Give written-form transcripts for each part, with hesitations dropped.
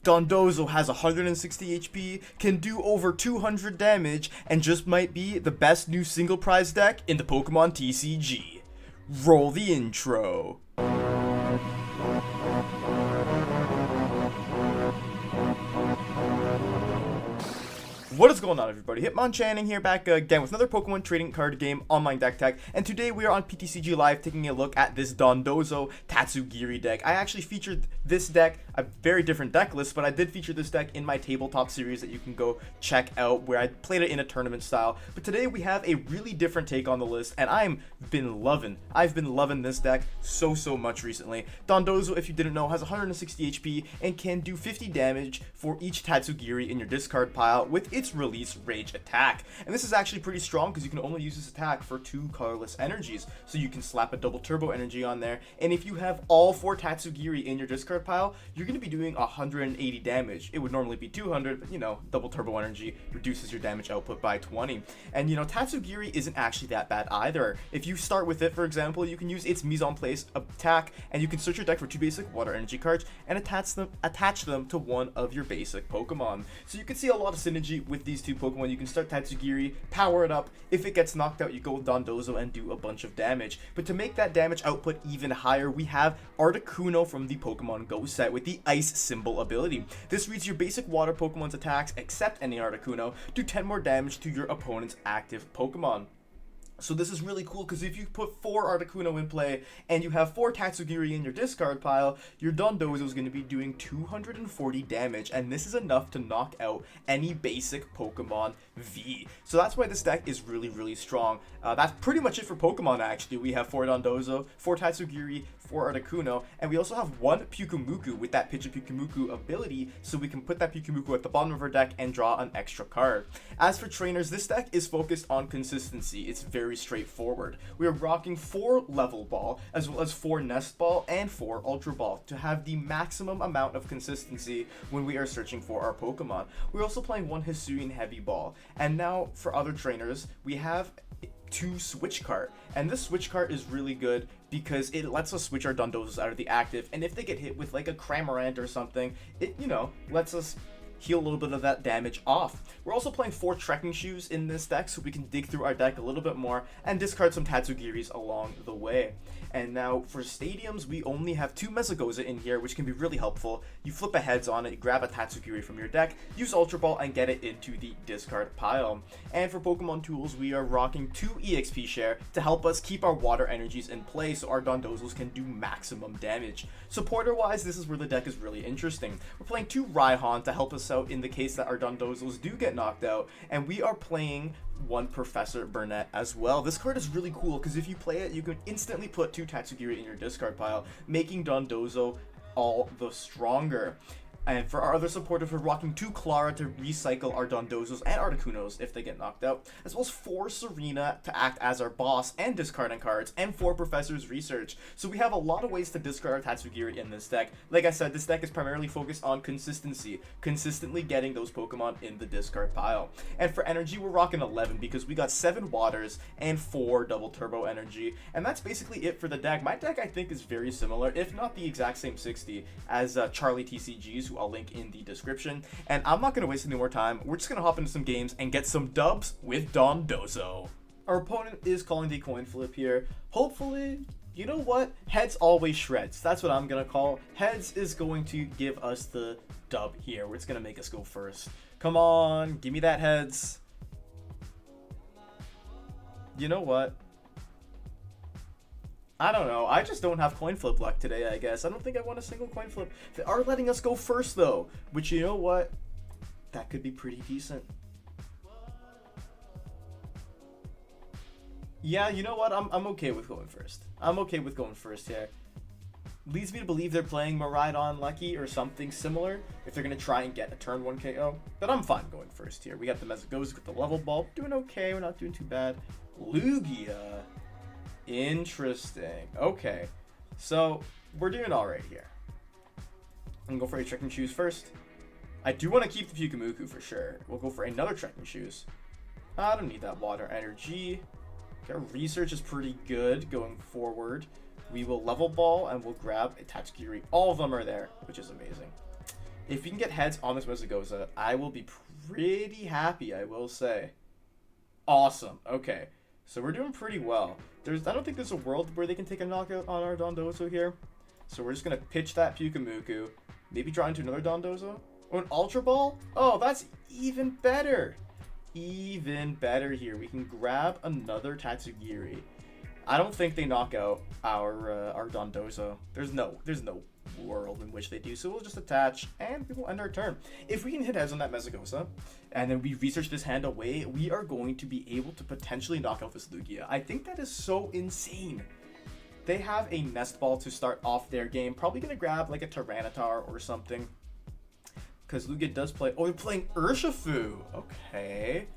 Dondozo has 160 HP, can do over 200 damage, and just might be the best new single prize deck in the Pokemon TCG. Roll the intro. What is going on, everybody? Hitmonchanning here, back again with another Pokemon trading card game online deck tech, and today we are on PTCG Live taking a look at this Dondozo Tatsugiri deck. I actually featured this deck, a very different deck list, but I did feature this deck in my tabletop series that you can go check out, where I played it in a tournament style. But today we have a really different take on the list, and I've been loving this deck so much recently. Dondozo, if you didn't know, has 160 HP and can do 50 damage for each Tatsugiri in your discard pile with its release Rage attack. And this is actually pretty strong because you can only use this attack for 2 colorless energies, so you can slap a double turbo energy on there, and if you have all 4 Tatsugiri in your discard pile, you're going to be doing 180 damage. It would normally be 200, but you know, double turbo energy reduces your damage output by 20. And you know, Tatsugiri isn't actually that bad either. If you start with it, for example, you can use its mise en place attack, and you can search your deck for 2 basic water energy cards and attach them to one of your basic Pokemon. So you can see a lot of synergy with these 2 Pokemon. You can start Tatsugiri, power it up. If it gets knocked out, you go with Dondozo and do a bunch of damage. But to make that damage output even higher, we have Articuno from the Pokemon Go set with the Ice Symbol ability. This reads your basic water Pokemon's attacks, except any Articuno, do 10 more damage to your opponent's active Pokemon. So this is really cool because if you put 4 Articuno in play and you have 4 Tatsugiri in your discard pile, your Dondozo is going to be doing 240 damage, and this is enough to knock out any basic Pokemon V. So that's why this deck is really strong. That's pretty much it for Pokemon actually. We have 4 Dondozo, 4 Tatsugiri, 4 Articuno, and we also have 1 Pyukumuku with that Pitch of Pyukumuku ability, so we can put that Pyukumuku at the bottom of our deck and draw an extra card. As for trainers, this deck is focused on consistency. It's very straightforward. We are rocking 4 Level Ball, as well as 4 Nest Ball and 4 Ultra Ball to have the maximum amount of consistency when we are searching for our Pokemon. We're also playing 1 Hisuian Heavy Ball. And now for other trainers, we have 2 Switch Cart, and this Switch Cart is really good because it lets us switch our Dondozos out of the active, and if they get hit with like a Cramorant or something, it, you know, lets us heal a little bit of that damage off. We're also playing 4 Trekking Shoes in this deck, so we can dig through our deck a little bit more and discard some Tatsugiris along the way. And now for stadiums, we only have 2 Mesagoza in here, which can be really helpful. You flip a heads on it, you grab a Tatsugiri from your deck, use Ultra Ball, and get it into the discard pile. And for Pokemon tools, we are rocking 2 EXP Share to help us keep our water energies in play so our Dondozos can do maximum damage. Supporter-wise, this is where the deck is really interesting. We're playing 2 Raihan to help us out in the case that our Dondozos do get knocked out, and we are playing 1 Professor Burnett as well. This card is really cool because if you play it, you can instantly put 2 Tatsugiri in your discard pile, making Dondozo all the stronger. And for our other supporters, we're rocking 2 Clara to recycle our Dondozos and Articunos if they get knocked out, as well as 4 Serena to act as our boss and discarding cards, and 4 Professor's Research. So we have a lot of ways to discard our Tatsugiri in this deck. Like I said, this deck is primarily focused on consistency, consistently getting those Pokemon in the discard pile. And for energy, we're rocking 11 because we got 7 Waters and 4 Double Turbo Energy, and that's basically it for the deck. My deck, I think, is very similar, if not the exact same 60 as Charlie TCG's, who I'll link in the description. And I'm not going to waste any more time. We're just going to hop into some games and get some dubs with Dondozo. Our opponent is calling the coin flip here. Hopefully, you know what? Heads always shreds. That's what I'm going to call. Heads is going to give us the dub here, where it's going to make us go first. Come on, give me that heads. You know what? I don't know. I just don't have coin flip luck today, I guess. I don't think I want a single coin flip. They are letting us go first, though. Which, you know what? That could be pretty decent. Yeah, you know what? I'm okay with going first. I'm okay with going first here. Leads me to believe they're playing Miraidon Lucky or something similar if they're going to try and get a turn 1 KO. But I'm fine going first here. We got the Mesagoza with the level ball. Doing okay. We're not doing too bad. Lugia. Interesting. Okay. So, we're doing alright here. I'm going to go for a Trekking Shoes first. I do want to keep the Pyukumuku for sure. We'll go for another Trekking Shoes. I don't need that water energy. Okay, our research is pretty good going forward. We will level ball and we'll grab a Tatsugiri. All of them are there, which is amazing. If we can get heads on this Mesagoza, I will be pretty happy, I will say. Awesome. Okay. So we're doing pretty well. I don't think there's a world where they can take a knockout on our Dondozo here. So we're just going to pitch that Pyukumuku. Maybe draw into another Dondozo. Or an Ultra Ball? Oh, that's even better. Even better here. We can grab another Tatsugiri. I don't think they knock out our Dondozo. There's no world in which they do. So we'll just attach and we will end our turn. If we can hit heads on that Mesagoza and then we research this hand away, we are going to be able to potentially knock out this Lugia. I think that is so insane. They have a Nest Ball to start off their game. Probably going to grab like a Tyranitar or something. Because Lugia does play... Oh, they're playing Urshifu. Okay.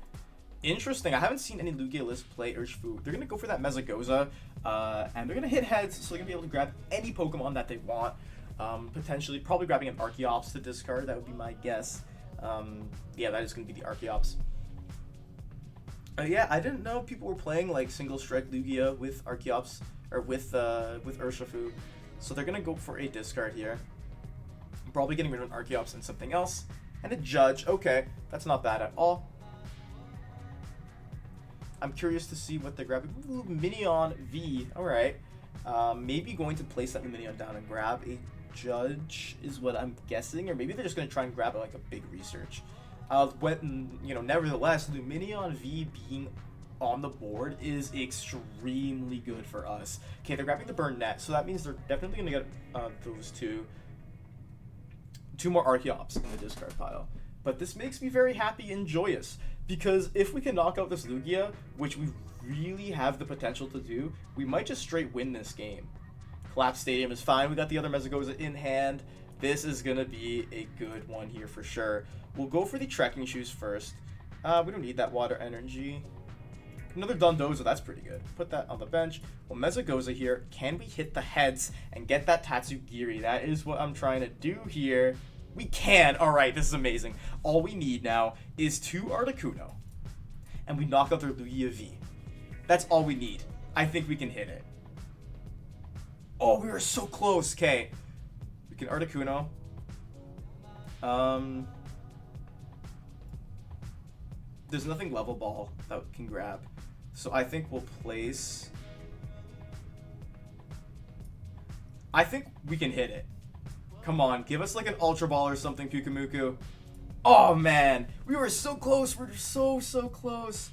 Interesting. I haven't seen any Lugia list play Urshifu. They're going to go for that Mesagoza. And they're going to hit heads. So they're going to be able to grab any Pokemon that they want. Potentially, probably grabbing an Archeops to discard. That would be my guess. Yeah, that is going to be the Archeops. Yeah, I didn't know people were playing like single strike Lugia with Archeops. Or with Urshifu. So they're going to go for a discard here. Probably getting rid of an Archeops and something else. And a Judge. Okay, that's not bad at all. I'm curious to see what they're grabbing. Ooh, Minion V. Alright. Maybe going to place that Luminion down and grab a Judge is what I'm guessing. Or maybe they're just going to try and grab like a big research. Nevertheless, Luminion V being on the board is extremely good for us. Okay, they're grabbing the Burnett, so that means they're definitely going to get those two more Archeops in the discard pile. But this makes me very happy and joyous, because if we can knock out this Lugia, which we really have the potential to do, we might just straight win this game. Collapse Stadium is fine. We got the other Mesagoza in hand. This is going to be a good one here for sure. We'll go for the Trekking Shoes first. We don't need that Water Energy. Another Dondozo, that's pretty good. Put that on the bench. Well, Mesagoza here. Can we hit the heads and get that Tatsugiri? That is what I'm trying to do here. We can. All right, this is amazing. All we need now is 2 Articuno. And we knock out their Lugia V. That's all we need. I think we can hit it. Oh, we were so close. Okay. We can Articuno. There's nothing Level Ball that we can grab. So I think we'll place... I think we can hit it. Come on, give us like an Ultra Ball or something, Pyukumuku. Oh man, we were so close. We're so close.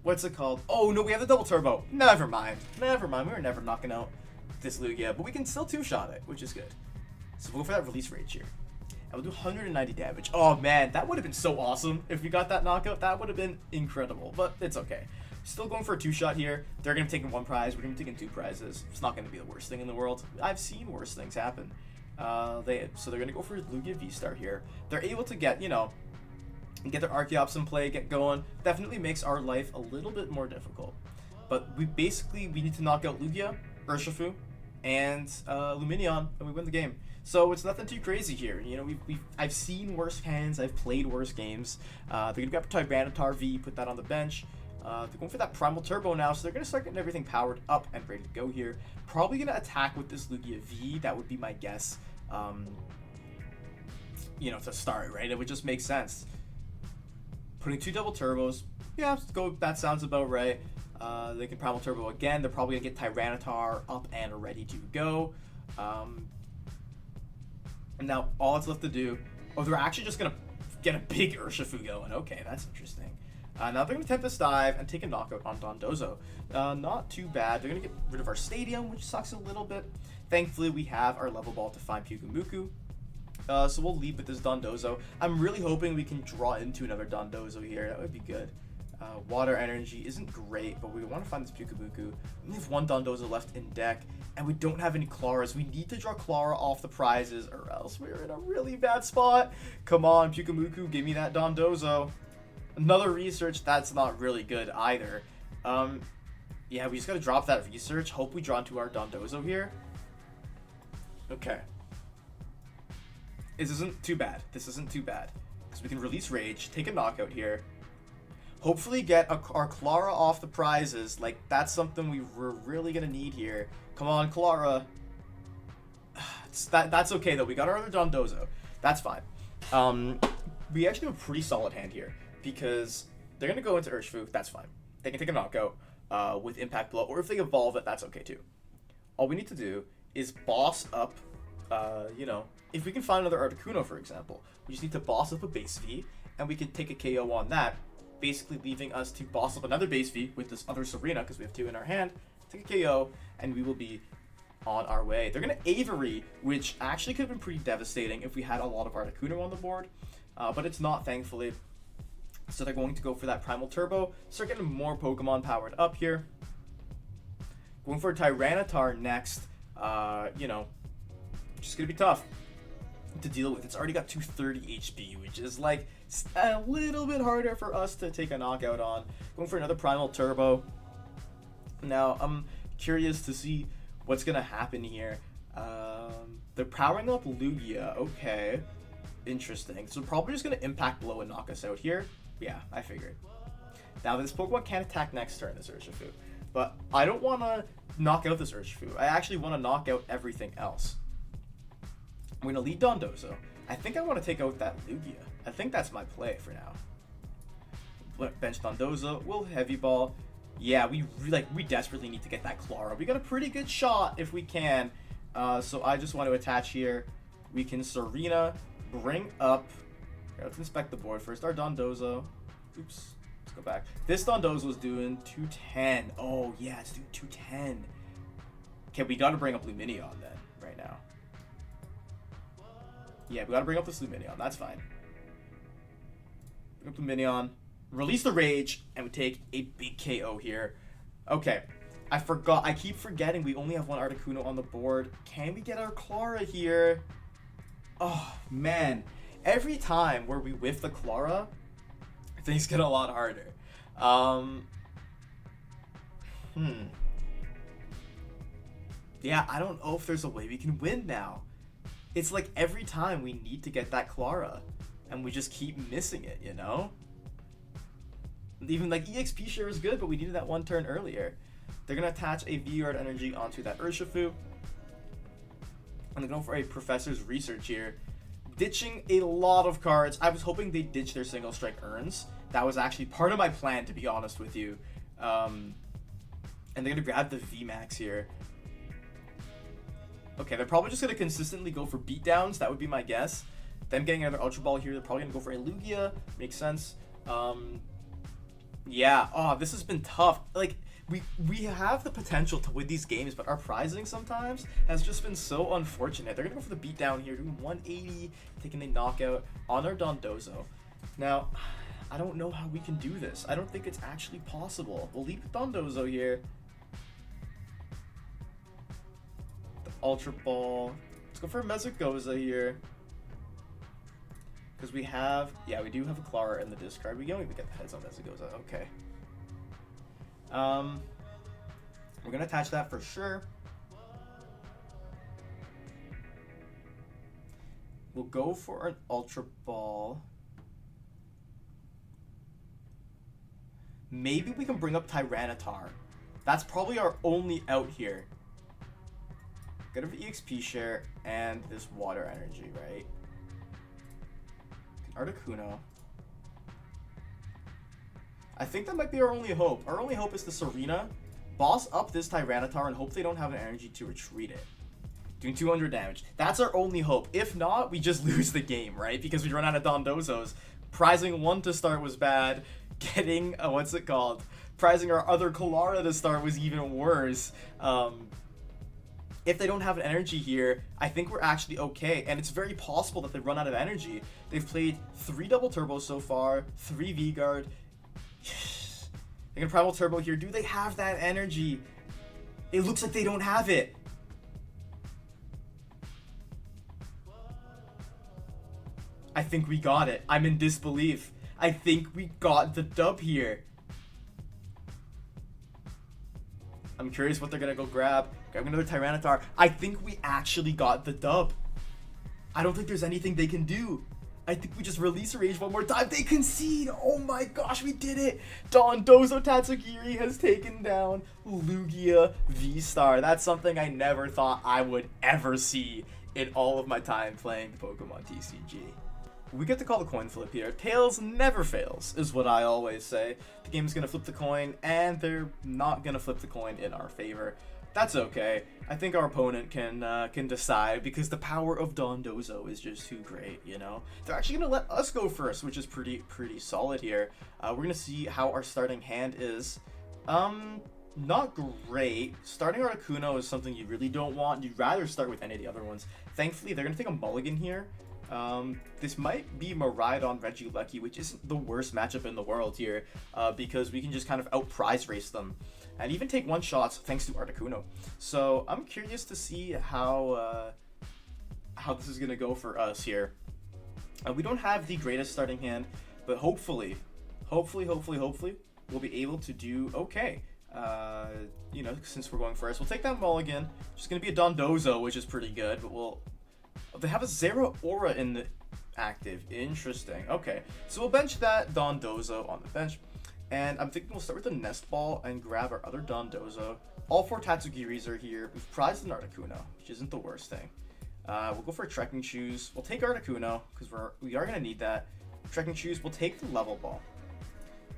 What's it called? Oh no, we have the Double Turbo. Never mind. We were never knocking out this Lugia, but we can still 2-shot it, which is good. So we'll go for that Release Rage here. And we'll do 190 damage. Oh man, that would have been so awesome if we got that knockout. That would have been incredible, but it's okay. Still going for a 2-shot here. They're going to be taking 1 prize. We're going to be taking 2 prizes. It's not going to be the worst thing in the world. I've seen worse things happen. So they're going to go for Lugia VSTAR here. They're able to get, get their Archeops in play, get going. Definitely makes our life a little bit more difficult. But we need to knock out Lugia, Urshifu, and Luminion, and we win the game. So it's nothing too crazy here. I've seen worse hands. I've played worse games. They're going to grab Tyranitar V, put that on the bench. They're going for that Primal Turbo now, so they're going to start getting everything powered up and ready to go here. Probably going to attack with this Lugia V. That would be my guess. To start, right? It would just make sense. Putting 2 Double Turbos. Yeah, that sounds about right. They can Primal Turbo again. They're probably going to get Tyranitar up and ready to go. And now all it's left to do... Oh, they're actually just going to get a big Urshifu going. Okay, that's interesting. Now they're going to Tempest Dive and take a knockout on Dondozo. Not too bad. They're going to get rid of our Stadium, which sucks a little bit. Thankfully, we have our Level Ball to find Pyukumuku. So we'll leave with this Dondozo. I'm really hoping we can draw into another Dondozo here. That would be good. Water Energy isn't great, but we want to find this Pyukumuku. We have 1 Dondozo left in deck, and we don't have any Claras. We need to draw Clara off the prizes, or else we're in a really bad spot. Come on, Pyukumuku, give me that Dondozo. Another research, that's not really good either. Yeah, we just gotta drop that research. Hope we draw into our Dondozo here. Okay. This isn't too bad. Because we can Release Rage, take a knockout here. Hopefully get our Clara off the prizes. Like, that's something we're really gonna need here. Come on, Clara. That's okay, though. We got our other Dondozo. That's fine. We actually have a pretty solid hand here because they're going to go into Urshifu. That's fine. They can take a knockout with Impact Blow, or if they evolve it, that's okay too. All we need to do is boss up, you know, if we can find another Articuno, for example, we just need to boss up a base V, and we can take a KO on that, basically leaving us to boss up another base V with this other Serena, because we have 2 in our hand, take a KO, and we will be on our way. They're going to Avery, which actually could have been pretty devastating if we had a lot of Articuno on the board, but it's not, thankfully. So they're going to go for that Primal Turbo, start getting more Pokemon powered up here. Going for a Tyranitar next, you know, just going to be tough to deal with. It's already got 230 HP, which is like a little bit harder for us to take a knockout on. Going for another Primal Turbo. Now, I'm curious to see what's going to happen here. They're powering up Lugia. Okay. Interesting. So probably just going to Impact Blow and knock us out here. Yeah, I figured. Now, this Pokemon can't attack next turn, this Urshifu. But I don't want to knock out this Urshifu. I actually want to knock out everything else. I'm going to lead Dondozo. I think I want to take out that Lugia. I think that's my play for now. Bench Dondozo. We'll Heavy Ball. Yeah, we desperately need to get that Clara. We got a pretty good shot if we can. So I just want to attach here. We can Serena, bring up. Okay, let's inspect the board first. Our Dondozo. Oops. Let's go back. This Dondozo was doing 210. Oh, yeah, it's doing 210. Okay, we got to bring up Lumineon then, right now. Yeah, we got to bring up this Lumineon. That's fine. Bring up Lumineon. Release the Rage, and we take a big KO here. Okay, I forgot. I keep forgetting we only have one Articuno on the board. Can we get our Clara here? Oh, man. Every time where we whiff the Clara, things get a lot harder. Yeah, I don't know if there's a way we can win now. It's like every time we need to get that Clara, and we just keep missing it, you know? Even like EXP share is good, but we needed that one turn earlier. They're going to attach a V-Guard energy onto that Urshifu. And they're going for a Professor's Research here. Ditching a lot of cards. I was hoping they'd ditch their Single Strike Urns. That was actually part of my plan, to be honest with you. And they're going to grab the VMAX here. Okay, they're probably just going to consistently go for beatdowns. That would be my guess. Them getting another Ultra Ball here. They're probably going to go for a Lugia. Makes sense. Yeah. Oh, this has been tough. Like, we have the potential to win these games, but our prizing sometimes has just been so unfortunate. They're going to go for the beatdown here, doing 180, taking a knockout on our Dondozo. Now, I don't know how we can do this. I don't think it's actually possible. We'll leave Dondozo here. The Ultra Ball. Let's go for Mezagoza here. Because we have, yeah, we do have a Clara in the discard. We don't even get the heads on Mezagoza. Okay. We're going to attach that for sure. We'll go for an Ultra Ball. Maybe we can bring up Tyranitar. That's probably our only out here. Get rid of EXP share and this water energy, right? Articuno. I think that might be our only hope. Our only hope is the Serena. Boss up this Tyranitar and hope they don't have an energy to retreat it. Doing 200 damage. That's our only hope. If not, we just lose the game, right? Because we run out of Dondozos. Prizing one to start was bad. Getting, what's it called? Prizing our other Clara to start was even worse. If they don't have an energy here, I think we're actually okay. And it's very possible that they run out of energy. They've played 3 Double Turbos so far, 3 V-Guard. They're gonna Primal Turbo here. Do they have that energy? It looks like they don't have it. I think we got it. I'm in disbelief. I think we got the dub here. I'm curious what they're gonna go grab. Grab another Tyranitar. I think we actually got the dub. I don't think there's anything they can do. I think we just release Rage one more time. They concede. Oh my gosh, we did it. Dondozo Tatsugiri has taken down Lugia VSTAR. That's something I never thought I would ever see in all of my time playing the Pokemon TCG. We get to call the coin flip here. Tails never fails, is what I always say. The game is going to flip the coin, and they're not going to flip the coin in our favor. That's okay. I think our opponent can decide, because the power of Dondozo is just too great, you know? They're actually going to let us go first, which is pretty solid here. We're going to see how our starting hand is. Not great. Starting Articuno is something you really don't want. You'd rather start with any of the other ones. Thankfully, they're going to take a mulligan here. This might be Miraidon Regieleki, which isn't the worst matchup in the world here, because we can just kind of out-prize race them, and even take one-shots thanks to Articuno. So I'm curious to see how this is going to go for us here. We don't have the greatest starting hand, but hopefully, we'll be able to do okay. You know, since we're going first, we'll take that mulligan. Just going to be a Dondozo, which is pretty good, but they have a Zeraora in the active. Interesting. Okay, so we'll bench that Dondozo on the bench. And I'm thinking we'll start with the Nest Ball and grab our other Dondozo. All 4 Tatsugiris are here. We've prized an Articuno, which isn't the worst thing. We'll go for a Trekking Shoes. We'll take Articuno, because we are going to need that. Trekking Shoes, we'll take the Level Ball.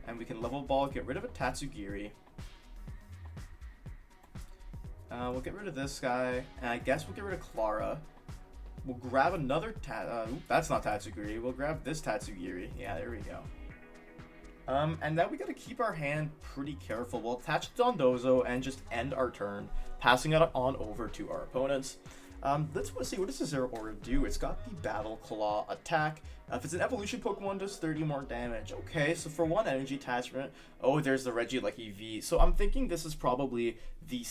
And we can Level Ball, get rid of a Tatsugiri. We'll get rid of this guy, and I guess we'll get rid of Clara. We'll grab another that's not Tatsugiri. We'll grab this Tatsugiri. Yeah, there we go. And now we gotta keep our hand pretty careful. We'll attach Dondozo and just end our turn, passing it on over to our opponents. Let's see, what does the Zeraora do? It's got the Battle Claw attack. If it's an evolution Pokemon, does 30 more damage. Okay, so for 1 energy attachment, there's the Regieleki V. So I'm thinking this is probably the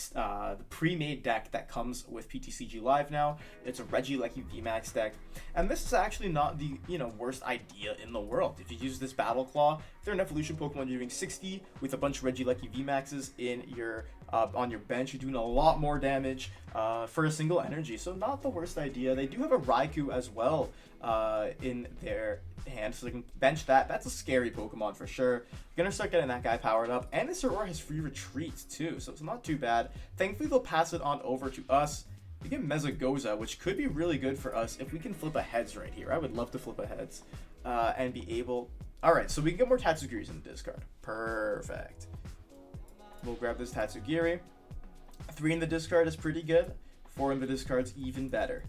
pre-made deck that comes with PTCG Live now. It's a Regieleki VMAX deck, and this is actually not the worst idea in the world. If you use this Battle Claw, if they're an evolution Pokemon, you're doing 60 with a bunch of Regieleki VMAXs in your on your bench. You're doing a lot more damage for a single energy, so not the worst idea. They do have a Raikou as well in their hand, so they can bench that. That's a scary Pokemon for sure. Gonna start getting that guy powered up, and this Zeraora has free retreats too, so it's not too bad. Thankfully, they'll pass it on over to us. We get Mezagoza, which could be really good for us if we can flip a heads right here. I would love to flip a heads and be able. All right, so we can get more Tatsugiris in the discard. Perfect. We'll grab this Tatsugiri. 3 in the discard is pretty good. 4 in the discard's even better.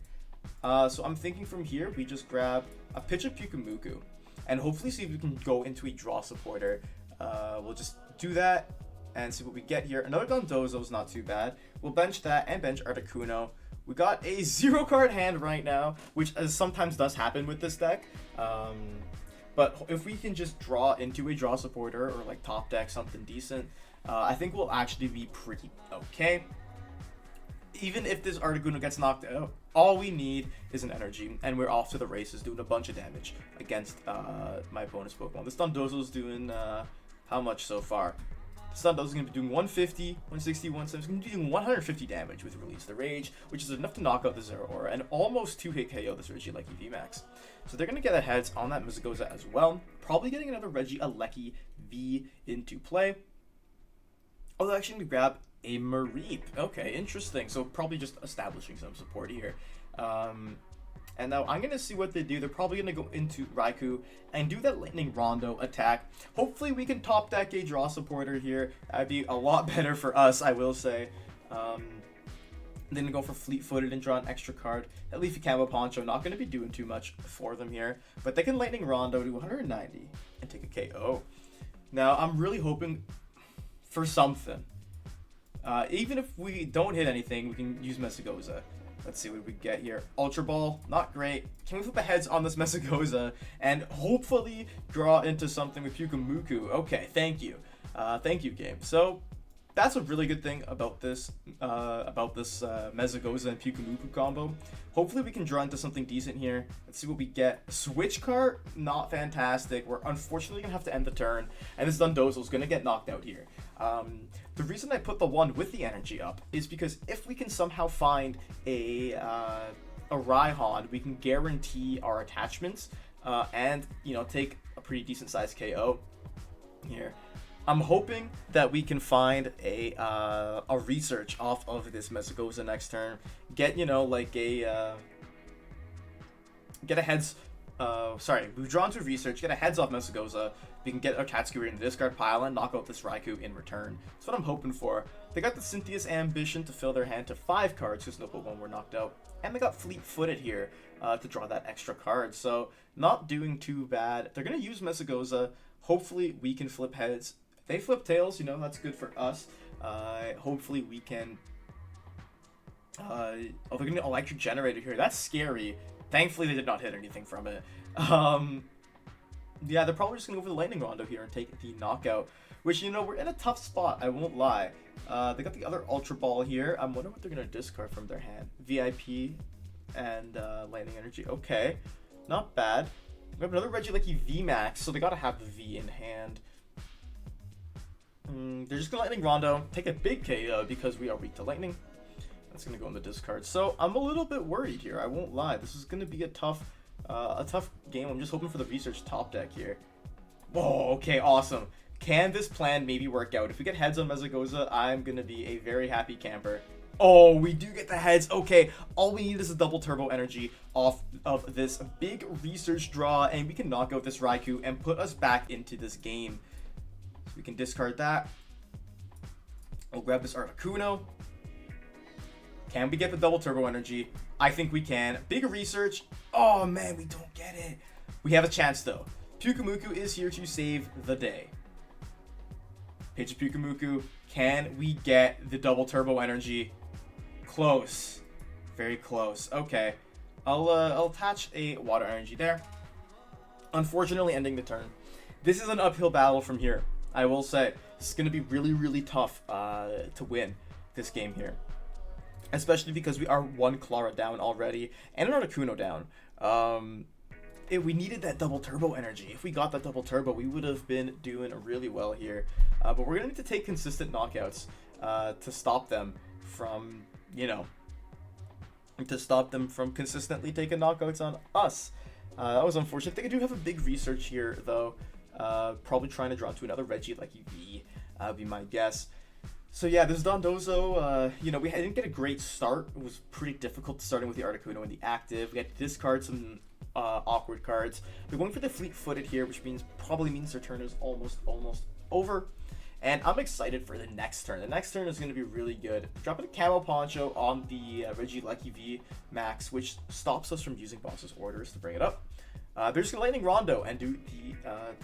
So I'm thinking from here, we just grab a pitch of Pyukumuku, and hopefully see if we can go into a draw supporter. We'll just do that and see what we get here. Another Dondozo is not too bad. We'll bench that and bench Articuno. We got a 0-card hand right now, which sometimes does happen with this deck. But if we can just draw into a draw supporter or like top deck something decent, I think we'll actually be pretty okay. Even if this Articuno gets knocked out, all we need is an energy, and we're off to the races doing a bunch of damage against my opponent's Pokemon. This Dondozo's doing how much so far? This Dondozo's going to be doing 150, 160, 170. It's going to be doing 150 damage with Release the Rage, which is enough to knock out the Zeraora and almost 2-hit KO this Regieleki VMAX. So they're going to get a heads on that Mezagoza as well. Probably getting another Regieleki V into play. Oh, they're actually going to grab a Mareep. Okay, interesting. So probably just establishing some support here. And now I'm going to see what they do. They're probably going to go into Raikou and do that Lightning Rondo attack. Hopefully we can top deck a draw supporter here. That'd be a lot better for us, I will say. Then go for Fleet-Footed and draw an extra card. That Leafy Camo Poncho, not going to be doing too much for them here. But they can Lightning Rondo to 190 and take a KO. Now, I'm really hoping for something. Even if we don't hit anything, we can use Mezagoza. Let's see what we get here. Ultra Ball, not great. Can we flip a heads on this Mezagoza and hopefully draw into something with Pyukumuku? Okay, thank you. Thank you, game. So that's a really good thing about this Mezagoza and Pyukumuku combo. Hopefully we can draw into something decent here. Let's see what we get. Switch card, not fantastic. We're unfortunately going to have to end the turn, and this Dondozo is going to get knocked out here. The reason I put the 1 with the energy up is because if we can somehow find a Raihan, we can guarantee our attachments and take a pretty decent sized KO here. I'm hoping that we can find a research off of this Mezagoza next turn. Get like a get a heads. We've drawn to research, get a heads off Mesagoza. We can get our Tatsugiri in the discard pile and knock out this Raikou in return. That's what I'm hoping for. They got the Cynthia's Ambition to fill their hand to 5 cards because no Pokemon were knocked out. And they got Fleet-Footed here to draw that extra card. So not doing too bad. They're going to use Mesagoza. Hopefully we can flip heads. If they flip tails, you know, that's good for us. Hopefully we can... they're going to Electric Generator here. That's scary. Thankfully, they did not hit anything from it. Yeah, they're probably just going to go for the Lightning Rondo here and take the knockout. Which, you know, we're in a tough spot, I won't lie. They got the other Ultra Ball here. I'm wondering what they're going to discard from their hand. VIP and Lightning Energy. Okay, not bad. We have another Regieleki VMAX, so they got to have the V in hand. They're just going to Lightning Rondo, take a big KO because we are weak to Lightning. That's going to go in the discard. So I'm a little bit worried here. I won't lie. This is going to be a tough game. I'm just hoping for the research top deck here. Whoa, okay, awesome. Can this plan maybe work out? If we get heads on Mesagoza, I'm going to be a very happy camper. Oh, we do get the heads. Okay, all we need is a double turbo energy off of this big research draw, and we can knock out this Raikou and put us back into this game. So we can discard that. We'll grab this Articuno. Can we get the double turbo energy? I think we can. Big research. Oh man, we don't get it. We have a chance though. Pyukumuku is here to save the day. Pitch Pyukumuku. Can we get the double turbo energy? Close. Very close. Okay. I'll attach a water energy there. Unfortunately, ending the turn. This is an uphill battle from here. I will say this is going to be really, really tough to win this game here. Especially because we are 1 Clara down already and an Articuno down. We needed that double turbo energy. If we got that double turbo, we would have been doing really well here. But we're going to need to take consistent knockouts to stop them from, you know, consistently taking knockouts on us. That was unfortunate. I think I do have a big research here, though. Probably trying to draw to another Regieleki V, would be my guess. So yeah, this Dondozo, you know, we didn't get a great start. It was pretty difficult starting with the Articuno and the active. We had to discard some awkward cards. We're going for the Fleet-Footed here, which probably means their turn is almost over. And I'm excited for the next turn. The next turn is going to be really good. Dropping a Camo Poncho on the Regieleki VMAX, which stops us from using boss's orders to bring it up. They're just going to Lightning Rondo and do the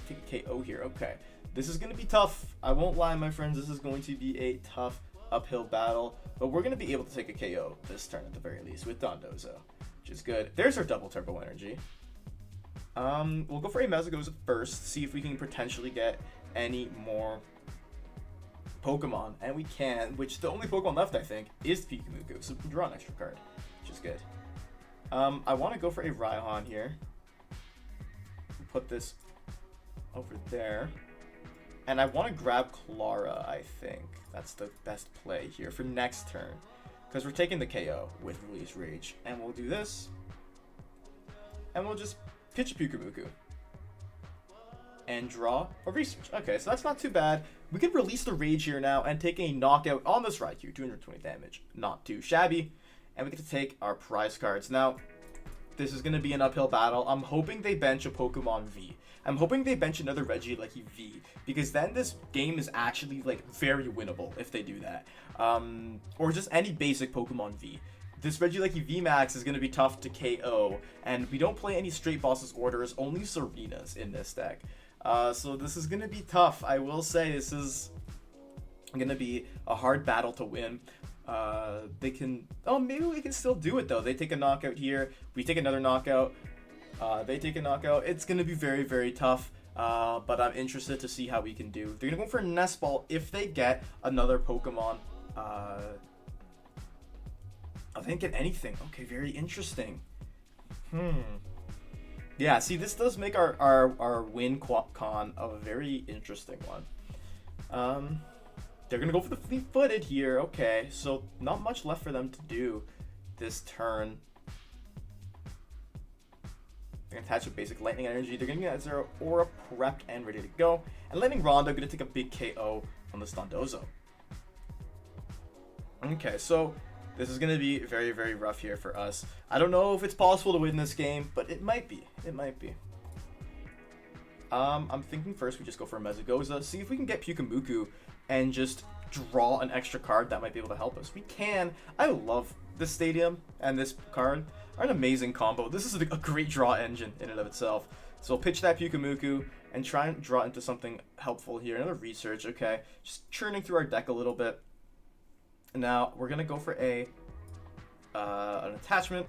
take a KO here. Okay. This is going to be tough. I won't lie, my friends. This is going to be a tough uphill battle. But we're going to be able to take a KO this turn at the very least with Dondozo, which is good. There's our double turbo energy. We'll go for a Mesagoza first, see if we can potentially get any more Pokemon. And we can, which the only Pokemon left, I think, is Pyukumuku. So we can draw an extra card, which is good. I want to go for a Raihan here. Put this over there. And I want to grab Clara, I think. That's the best play here for next turn. Because we're taking the KO with Release Rage. And we'll do this. And we'll just pitch a Pyukumuku. And draw a Research. Okay, so that's not too bad. We can release the Rage here now and take a knockout on this Raikou. 220 damage. Not too shabby. And we get to take our prize cards. Now, this is going to be an uphill battle. I'm hoping they bench a Pokemon V. I'm hoping they bench another Regieleki V, because then this game is actually like very winnable if they do that. Or just any basic Pokemon V. This Regieleki VMAX is going to be tough to KO, and we don't play any straight boss's orders, only Serenas in this deck. So this is going to be tough. I will say this is going to be a hard battle to win. They can... Oh, maybe we can still do it, though. They take a knockout here. We take another knockout. They take a knockout. It's going to be very, very tough. But I'm interested to see how we can do. They're going to go for Nest Ball if they get another Pokemon. I didn't get anything. Okay, very interesting. Yeah, see, this does make our win con a very interesting one. They're going to go for the Fleet-Footed here. Okay, so not much left for them to do this turn. They're going to attach a basic Lightning Energy. They're going to get Zero Aura prepped and ready to go. And Lightning Rondo going to take a big KO on this Dondozo. Okay, so This is going to be very, very rough here for us. I don't know if it's possible to win this game, but it might be. It might be. I'm thinking first we just go for a Mezagoza, see if we can get Pyukumuku and just draw an extra card that might be able to help us. We can. I love this stadium and this card are an amazing combo. This is a great draw engine in and of itself. So we'll pitch that Pyukumuku and try and draw into something helpful here. Another research, okay. Just churning through our deck a little bit. Now we're gonna go for an attachment.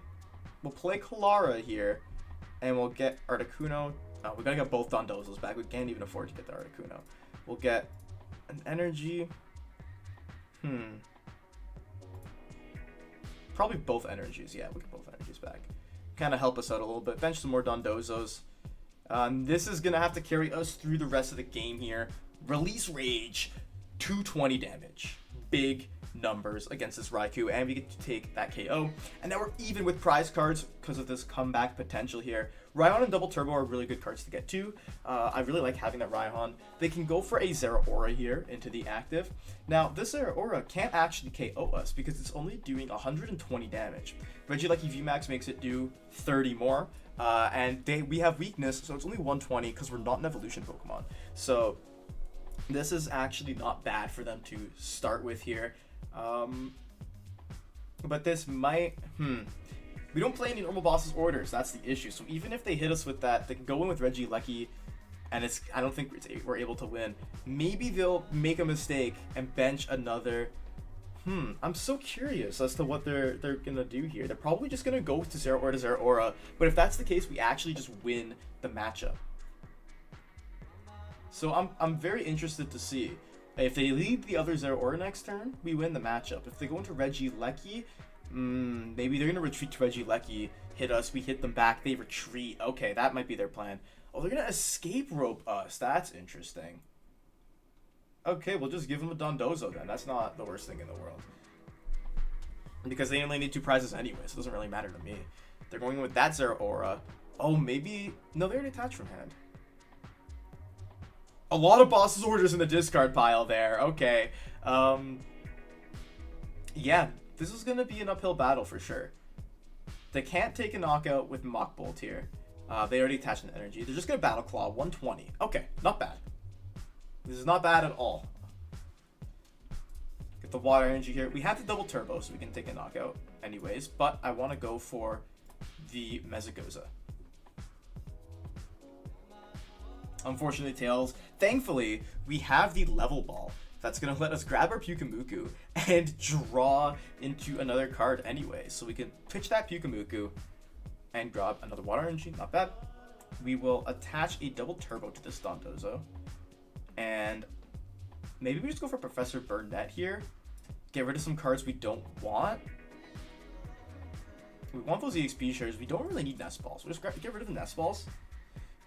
We'll play Kalara here, and we'll get Articuno. We gotta get both Dondozos back. We can't even afford to get the Articuno. We'll get an energy. Probably both energies. Yeah, we get both energies back. Kind of help us out a little bit. Bench some more Dondozos. This is gonna have to carry us through the rest of the game here. Release Rage, 220 damage. Big numbers against this Raikou, and we get to take that KO. And now we're even with prize cards because of this comeback potential here. Raihan and Double Turbo are really good cards to get to. I really like having that Raihan. They can go for a Zeraora here into the active. Now, this Zeraora can't actually KO us because it's only doing 120 damage. Regieleki VMAX makes it do 30 more. And we have weakness, so it's only 120 because we're not an evolution Pokemon. So this is actually not bad for them to start with here. But this might, we don't play any normal bosses orders. That's the issue. So even if they hit us with that, they can go in with Regieleki, and I don't think we're able to win. Maybe they'll make a mistake and bench another. I'm so curious as to what they're gonna do here. They're probably just gonna go to Zeraora to Zeraora. But if that's the case, we actually just win the matchup. So I'm very interested to see. If they lead the other Zeraora next turn, we win the matchup. If they go into Regieleki, maybe they're going to retreat to Regieleki, hit us, we hit them back, they retreat. Okay, that might be their plan. Oh, they're going to escape rope us. That's interesting. Okay, we'll just give them a Dondozo then. That's not the worst thing in the world. Because they only need 2 prizes anyway, so it doesn't really matter to me. They're going with that Zeraora. Oh, maybe... No, they already attached from hand. A lot of bosses orders in the discard pile there. Okay. Yeah, this is going to be an uphill battle for sure. They can't take a knockout with Mach Bolt here. They already attached an energy. They're just going to Battle Claw. 120. Okay, not bad. This is not bad at all. Get the water energy here. We have the double turbo, so we can take a knockout anyways. But I want to go for the Mezagoza. Unfortunately, Tails. Thankfully, we have the level ball that's going to let us grab our Pyukumuku and draw into another card anyway. So we can pitch that Pyukumuku and grab another water energy. Not bad. We will attach a double turbo to this Dondozo. And maybe we just go for Professor Burnett here. Get rid of some cards we don't want. We want those EXP shares. We don't really need Nest Balls. We'll just get rid of the Nest Balls.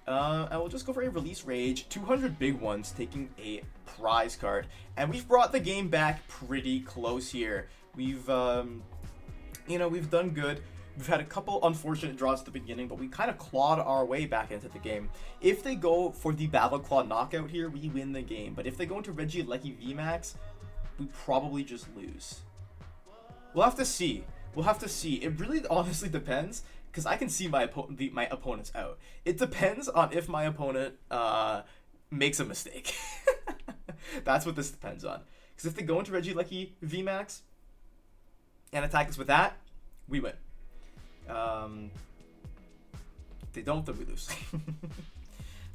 And we'll just go for a Release Rage. 200 big ones, taking a prize card. And we've brought the game back pretty close here. We've, we've done good. We've had a couple unfortunate draws at the beginning, but we kind of clawed our way back into the game. If they go for the Battle Claw knockout here, we win the game. But if they go into Regieleki VMAX, we probably just lose. We'll have to see. We'll have to see. It really honestly depends, because I can see my opponents out. It depends on if my opponent makes a mistake. That's what this depends on. Because if they go into Regieleki VMAX and attack us with that, we win. They don't, then we lose.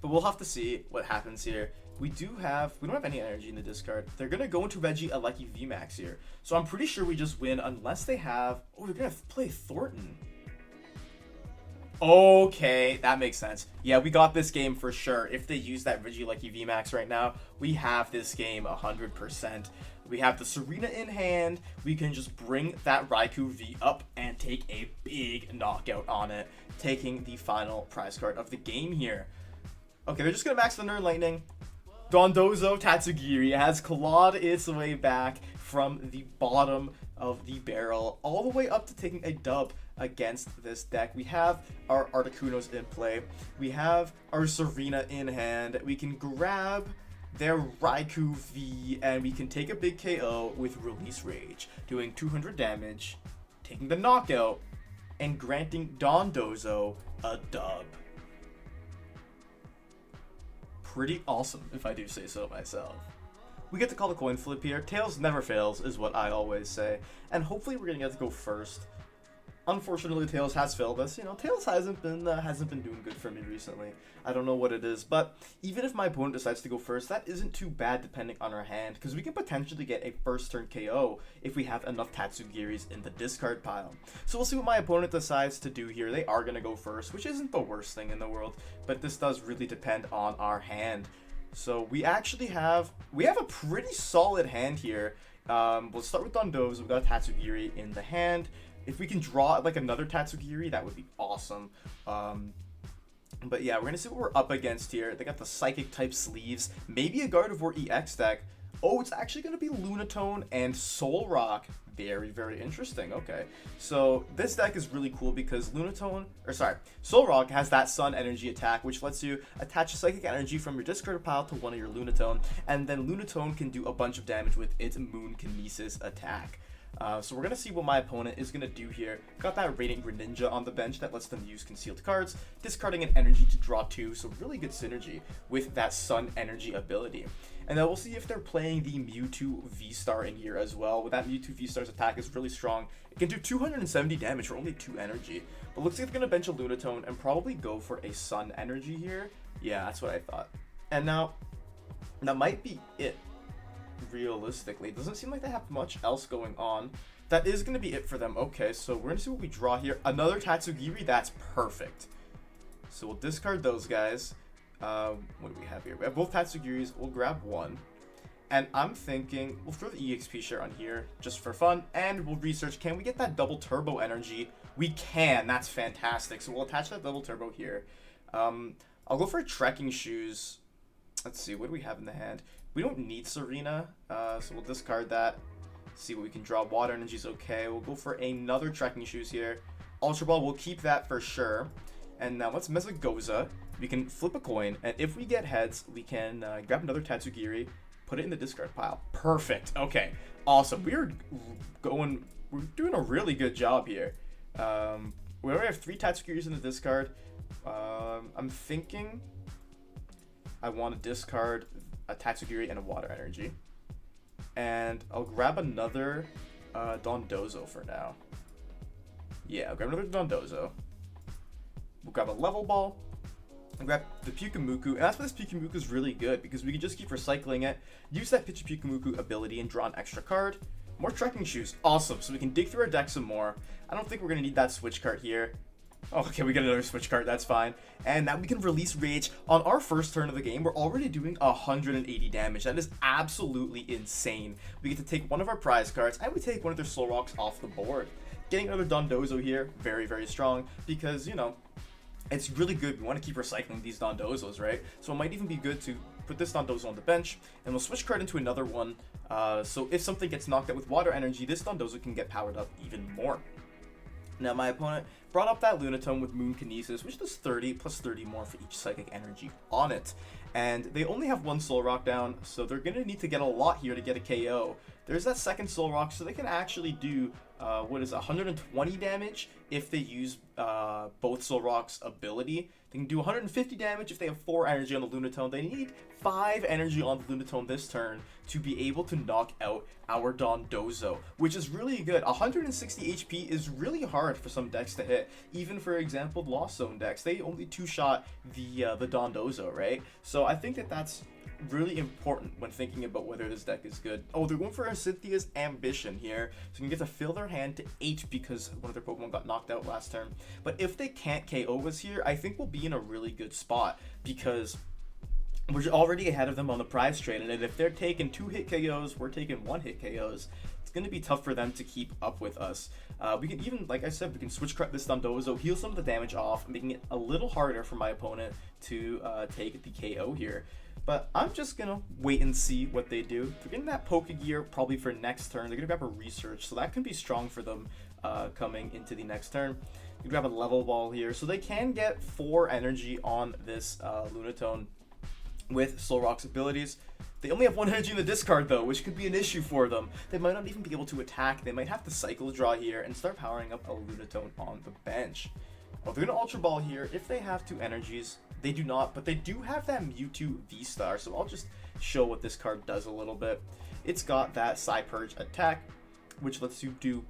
But we'll have to see what happens here. We don't have any energy in the discard. They're gonna go into Regieleki VMAX here. So I'm pretty sure we just win unless they have... Oh, they're gonna play Thornton. Okay, that makes sense. Yeah, we got this game for sure. If they use that Regieleki VMAX right now, we have this game 100%. We have the Serena in hand. We can just bring that Raikou V up and take a big knockout on it, taking the final prize card of the game here. Okay, they're just going to max Thunder and Lightning. Dondozo Tatsugiri has clawed its way back from the bottom of the barrel all the way up to taking a dub against this deck. We have our Articunos in play. We have our Serena in hand. We can grab their Raikou V, and we can take a big KO with Release Rage, doing 200 damage, taking the knockout, and granting Dondozo a dub. Pretty awesome, if I do say so myself. We get to call the coin flip here. Tails never fails, is what I always say, and hopefully we're gonna get to go first. Unfortunately, Tails has failed us. You know, Tails hasn't been doing good for me recently. I don't know what it is, but even if my opponent decides to go first, that isn't too bad depending on our hand, because we can potentially get a first turn KO if we have enough Tatsugiris in the discard pile. So we'll see what my opponent decides to do here. They are going to go first, which isn't the worst thing in the world, but this does really depend on our hand. So we actually have a pretty solid hand here. We'll start with Dondozo. We've got a Tatsugiri in the hand. If we can draw like another Tatsugiri, that would be awesome. But yeah, we're going to see what we're up against here. They got the Psychic type sleeves. Maybe a Gardevoir EX deck. Oh, it's actually going to be Lunatone and Solrock. Very, very interesting. Okay. So this deck is really cool because Solrock has that Sun Energy attack, which lets you attach a Psychic Energy from your discard pile to one of your Lunatone. And then Lunatone can do a bunch of damage with its Moon Kinesis attack. So we're going to see what my opponent is going to do here. Got that Radiant Greninja on the bench that lets them use concealed cards, discarding an energy to draw 2, so really good synergy with that Sun Energy ability. And then we'll see if they're playing the Mewtwo VSTAR in here as well. With that Mewtwo VSTAR's attack is really strong. It can do 270 damage for only 2 energy. But looks like they're going to bench a Lunatone and probably go for a Sun Energy here. Yeah, that's what I thought. And now, that might be it. Realistically, it doesn't seem like they have much else going on. That is going to be it for them. Okay, so we're going to see what we draw here. Another Tatsugiri, that's perfect. So we'll discard those guys. What do we have here? We have both Tatsugiris. We'll grab one. And I'm thinking we'll throw the EXP share on here just for fun. And we'll research, can we get that double turbo energy? We can. That's fantastic. So we'll attach that double turbo here. I'll go for trekking shoes. Let's see, what do we have in the hand? We don't need Serena, so we'll discard that. See what we can draw. Water Energy's okay. We'll go for another trekking shoes here. Ultra Ball, we'll keep that for sure. And now let's Mesagoza. We can flip a coin, and if we get heads, we can grab another Tatsugiri, put it in the discard pile. Perfect. Okay, awesome. We're doing a really good job here. We already have 3 Tatsugiris in the discard. I'm thinking I want to discard a Tatsugiri and a Water Energy. And I'll grab another Dondozo for now. Yeah, I'll grab another Dondozo. We'll grab a Level Ball. And grab the Pyukumuku. And that's why this Pyukumuku is really good, because we can just keep recycling it, use that Pyukumuku ability, and draw an extra card. More trekking shoes. Awesome. So we can dig through our deck some more. I don't think we're going to need that switch card here. Oh, okay, we get another switch card, that's fine. And now we can release Rage. On our first turn of the game, we're already doing 180 damage. That is absolutely insane. We get to take one of our prize cards, and we take one of their Solrocks off the board. Getting another Dondozo here, very, very strong, because, you know, it's really good. We want to keep recycling these Dondozos, right? So it might even be good to put this Dondozo on the bench, and we'll switch card into another one. So if something gets knocked out with Water Energy, this Dondozo can get powered up even more. Now my opponent brought up that Lunatone with Moon Kinesis, which does 30 plus 30 more for each Psychic Energy on it. And they only have one Solrock down, so they're going to need to get a lot here to get a KO. There's that second Solrock, so they can actually do, 120 damage if they use both Solrock's ability. They can do 150 damage if they have 4 energy on the Lunatone. They need 5 energy on the Lunatone this turn to be able to knock out our Dondozo, which is really good. 160 HP is really hard for some decks to hit. Even, for example, Lost Zone decks, they only 2-shot the Dondozo, right? So I think that that's really important when thinking about whether this deck is good. Oh, they're going for a Cynthia's Ambition here, so you can get to fill their hand to 8 because one of their Pokemon got knocked out last turn. But if they can't KO us here, I think we'll be in a really good spot, because we're already ahead of them on the prize trade, and if they're taking 2-hit KOs, we're taking 1-hit KOs. It's going to be tough for them to keep up with us. We can even, like I said, we can switch cut this Dondozo, heal some of the damage off, making it a little harder for my opponent to take the KO here. But I'm just going to wait and see what they do. They're getting that Pokegear probably for next turn. They're going to grab a Research, so that can be strong for them coming into the next turn. You grab a Level Ball here, so they can get 4 energy on this Lunatone. with Solrock's abilities. They only have 1 energy in the discard though, which could be an issue for them. They might not even be able to attack. They might have to cycle draw here and start powering up a Lunatone on the bench. Well, they're going to Ultra Ball here. If they have 2 energies, they do not, but they do have that Mewtwo VSTAR, so I'll just show what this card does a little bit. It's got that Psy-Purge attack, which lets you do,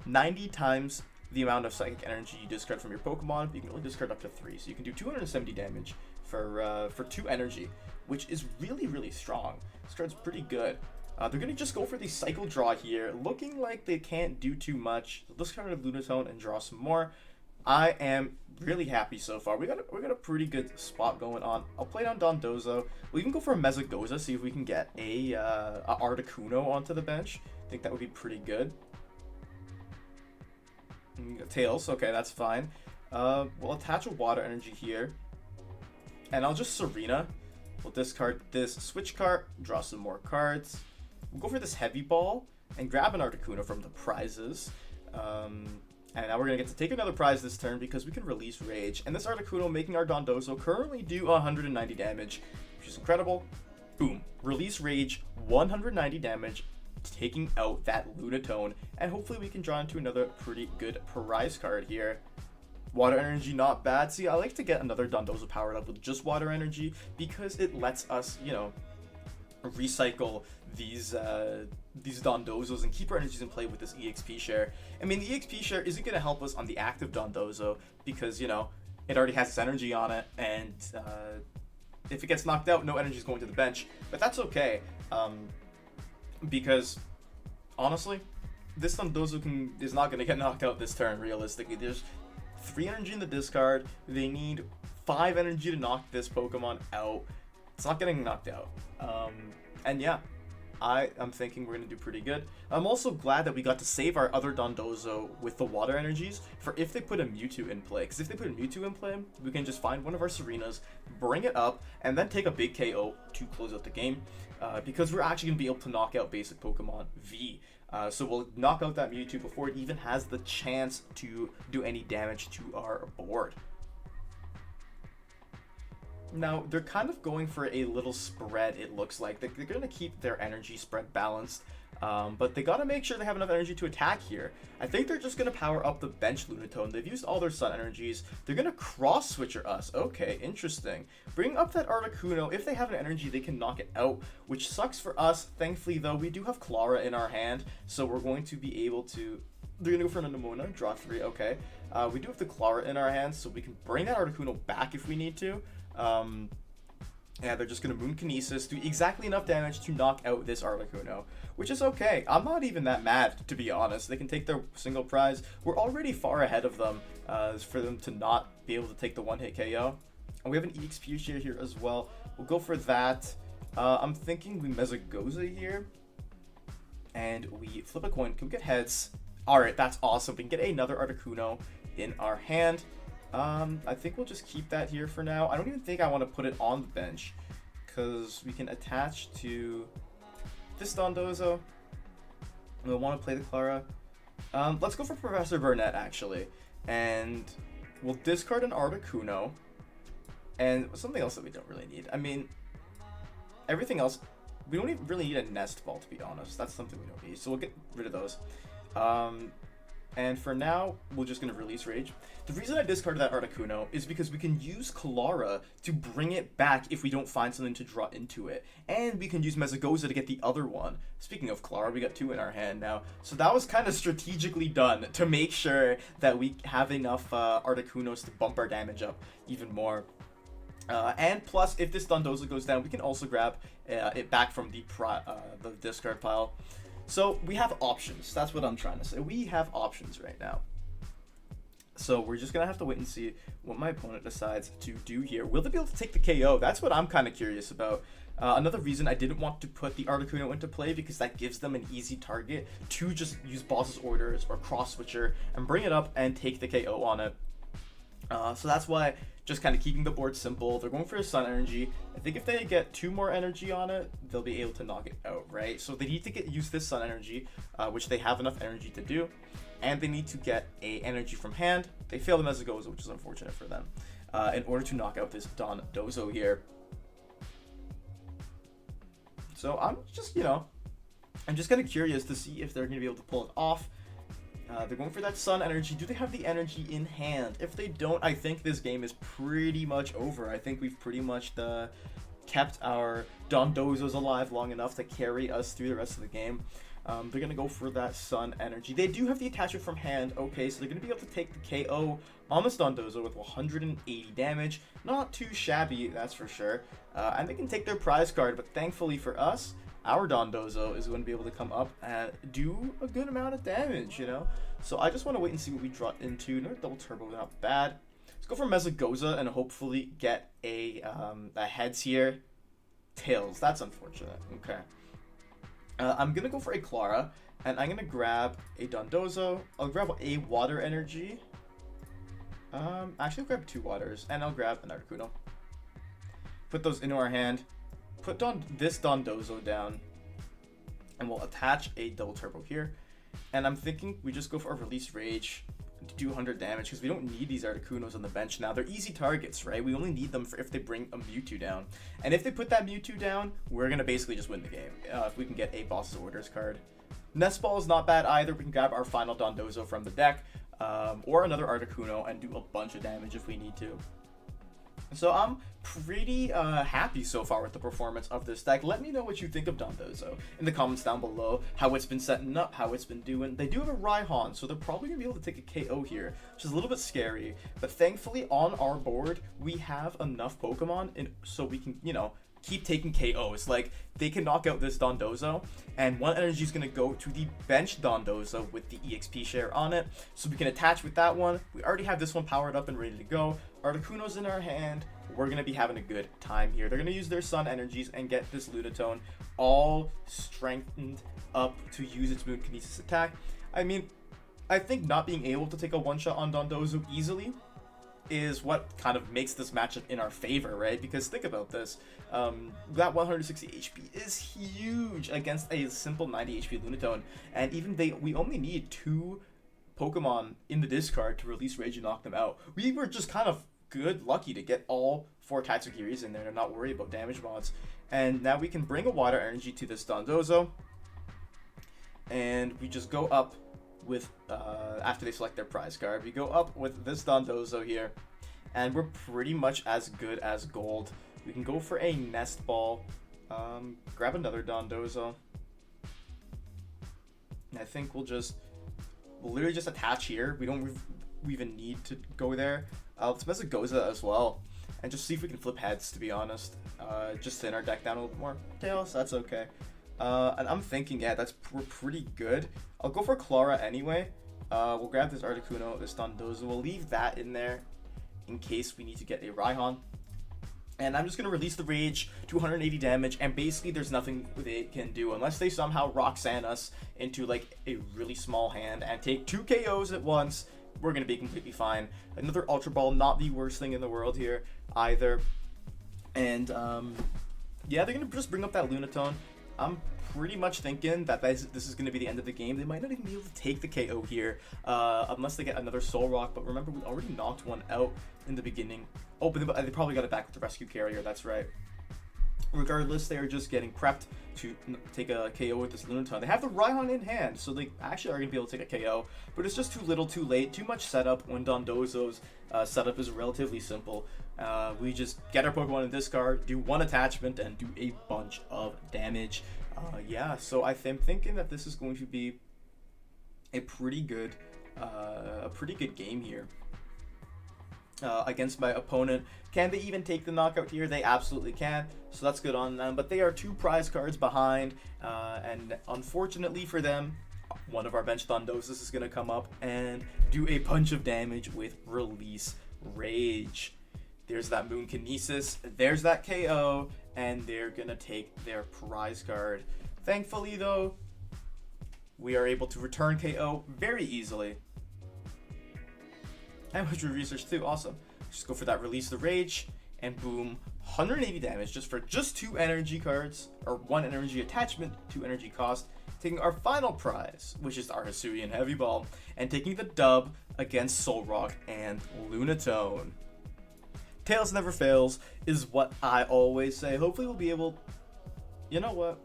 90 times the amount of psychic energy you discard from your Pokemon, but you can only discard up to 3, so you can do 270 damage for 2 energy, which is really, really strong. This card's pretty good. They're going to just go for the Cycle Draw here, looking like they can't do too much. They'll discard a Lunatone and draw some more. I am really happy so far. We got a pretty good spot going on. I'll play down Dondozo. We'll even go for a Mezagoza, see if we can get a Articuno onto the bench. I think that would be pretty good. Tails, okay, that's fine. We'll attach a Water Energy here. And I'll just Serena. We'll discard this Switch card, draw some more cards. We'll go for this Heavy Ball and grab an Articuno from the prizes. And now we're going to get to take another prize this turn because we can release Rage. And this Articuno making our Dondozo currently do 190 damage, which is incredible. Boom. Release Rage, 190 damage, taking out that Lunatone. And hopefully we can draw into another pretty good prize card here. Water Energy, not bad. See, I like to get another Dondozo powered up with just Water Energy because it lets us, recycle these Dondozos and keep our energies in play with this EXP share. I mean, the EXP share isn't going to help us on the active Dondozo because, it already has its energy on it, and if it gets knocked out, no energy is going to the bench. But that's okay, because, honestly, this Dondozo is not going to get knocked out this turn, realistically. There's 3 energy in the discard. They need 5 energy to knock this Pokemon out. It's not getting knocked out. And yeah, I'm thinking we're going to do pretty good. I'm also glad that we got to save our other Dondozo with the Water Energies for if they put a Mewtwo in play. Because if they put a Mewtwo in play, we can just find one of our Serenas, bring it up, and then take a big KO to close out the game. Because we're actually going to be able to knock out basic Pokemon V. So we'll knock out that Mewtwo before it even has the chance to do any damage to our board. Now, they're kind of going for a little spread, it looks like. They're going to keep their energy spread balanced, but they got to make sure they have enough energy to attack here. I think they're just going to power up the bench Lunatone. They've used all their Sun energies. They're going to cross-switcher us. Okay, interesting. Bring up that Articuno. If they have an energy, they can knock it out, which sucks for us. Thankfully, though, we do have Clara in our hand, so we're going to be able to... They're going to go for an Anemona, draw 3, okay. We do have the Clara in our hands, so we can bring that Articuno back if we need to. Yeah, they're just going to Moon Kinesis, do exactly enough damage to knock out this Articuno, which is okay. I'm not even that mad, to be honest. They can take their single prize. We're already far ahead of them for them to not be able to take the one-hit KO. And we have an EXP share here as well. We'll go for that. I'm thinking we Mezagoza here, and we flip a coin. Can we get heads? Alright, that's awesome. We can get another Articuno in our hand. I think we'll just keep that here for now. I don't even think I want to put it on the bench because we can attach to this Dondozo. We'll want to play the Clara. Let's go for Professor Burnett, actually. And we'll discard an Articuno and something else that we don't really need. I mean, everything else, we don't even really need a Nest Ball, to be honest. That's something we don't need, so we'll get rid of those. And for now, we're just going to release Rage. The reason I discarded that Articuno is because we can use Clara to bring it back if we don't find something to draw into it. And we can use Mezagoza to get the other one. Speaking of Clara, we got 2 in our hand now. So that was kind of strategically done to make sure that we have enough Articunos to bump our damage up even more. And plus, if this Dondozo goes down, we can also grab it back from the discard pile. So we have options. That's what I'm trying to say. We have options right now. So we're just going to have to wait and see what my opponent decides to do here. Will they be able to take the KO? That's what I'm kind of curious about. Another reason I didn't want to put the Articuno into play because that gives them an easy target to just use Boss's Orders or Cross Switcher and bring it up and take the KO on it. So that's why just kind of keeping the board simple. They're going for a Sun Energy. I think if they get 2 more energy on it, they'll be able to knock it out, right? So they need to use this Sun Energy, which they have enough energy to do. And they need to get a energy from hand. They fail the Mezagoza, which is unfortunate for them, in order to knock out this Dondozo here. So I'm just, I'm just kind of curious to see if they're going to be able to pull it off. They're going for that sun energy. Do they have the energy in hand? If they don't, I think this game is pretty much over. I think we've pretty much kept our Dondozos alive long enough to carry us through the rest of the game. They're going to go for that sun energy. They do have the attachment from hand. Okay, so they're going to be able to take the KO on this Dondozo with 180 damage. Not too shabby, that's for sure. And they can take their prize card, but thankfully for us, our Dondozo is going to be able to come up and do a good amount of damage, So I just want to wait and see what we draw into. Another double turbo, not bad. Let's go for Mesagoza and hopefully get a heads here. Tails, that's unfortunate. Okay. I'm going to go for a Clara, and I'm going to grab a Dondozo. I'll grab a water energy. Actually, I'll grab 2 waters, and I'll grab an Articuno. Put those into our hand. Put this Dondozo down, and we'll attach a double turbo here. And I'm thinking we just go for a release rage to do 100 damage because we don't need these Articunos on the bench now. They're easy targets, right? We only need them for if they bring a Mewtwo down. And if they put that Mewtwo down, we're going to basically just win the game if we can get a Boss's Orders card. Nest Ball is not bad either. We can grab our final Dondozo from the deck or another Articuno and do a bunch of damage if we need to. So I'm pretty happy so far with the performance of this deck. Let me know what you think of Dondozo in the comments down below, how it's been setting up, how it's been doing. They do have a Raihan, so they're probably going to be able to take a KO here, which is a little bit scary. But thankfully on our board, we have enough Pokemon so we can, keep taking KOs. Like, they can knock out this Dondozo, and one energy is going to go to the bench Dondozo with the EXP share on it, so we can attach with that one. We already have this one powered up and ready to go. Articuno's in our hand. We're going to be having a good time here. They're going to use their sun energies and get this Lunatone all strengthened up to use its Moon Kinesis attack. I mean, I think not being able to take a one-shot on Dondozo easily is what kind of makes this matchup in our favor, right? Because think about this. That 160 HP is huge against a simple 90 HP Lunatone. And even we only need 2 Pokemon in the discard to release Rage and knock them out. We were just kind of lucky to get all 4 Tatsugiris in there and not worry about damage mods. And now we can bring a water energy to this Dondozo. And we just go up with, after they select their prize card, we go up with this Dondozo here. And we're pretty much as good as gold. We can go for a Nest Ball. Grab another Dondozo. And I think we'll literally just attach here. We don't even need to go there. Let's Mesagoza as well. And just see if we can flip heads, to be honest. Just thin our deck down a little bit more. Tails, that's okay. And I'm thinking, yeah, we're pretty good. I'll go for Clara anyway. We'll grab this Articuno, this Dondozo. We'll leave that in there in case we need to get a Raihan. And I'm just going to release the Rage to 180 damage, and basically there's nothing they can do unless they somehow Roxanne us into like a really small hand and take 2 KOs at once. We're going to be completely fine. Another Ultra Ball, not the worst thing in the world here either. And yeah, they're going to just bring up that Lunatone. I'm pretty much thinking that this is going to be the end of the game. They might not even be able to take the KO here unless they get another Solrock. But remember, we already knocked one out in the beginning. Oh, but they probably got it back with the Rescue Carrier. That's right. Regardless, they are just getting prepped to take a KO with this Lunatone. They have the Raihan in hand, so they actually are going to be able to take a KO. But it's just too little, too late, too much setup when Dondozo's setup is relatively simple. We just get our Pokemon in discard, do 1 attachment, and do a bunch of damage. Yeah, so I'm thinking that this is going to be a pretty good game here. Against my opponent. Can they even take the knockout here? They absolutely can, so that's good on them. But they are 2 prize cards behind, and unfortunately for them, one of our bench Dondozos is going to come up and do a bunch of damage with Release Rage. There's that Moon Kinesis, there's that KO, and they're going to take their prize card. Thankfully, though, we are able to return KO very easily. And which we researched too, awesome. Just go for that Release the Rage, and boom, 180 damage just for 2 energy cards, or 1 energy attachment, 2 energy cost, taking our final prize, which is our Hisuian Heavy Ball, and taking the dub against Solrock and Lunatone. Tails never fails, is what I always say. Hopefully we'll be able, you know what,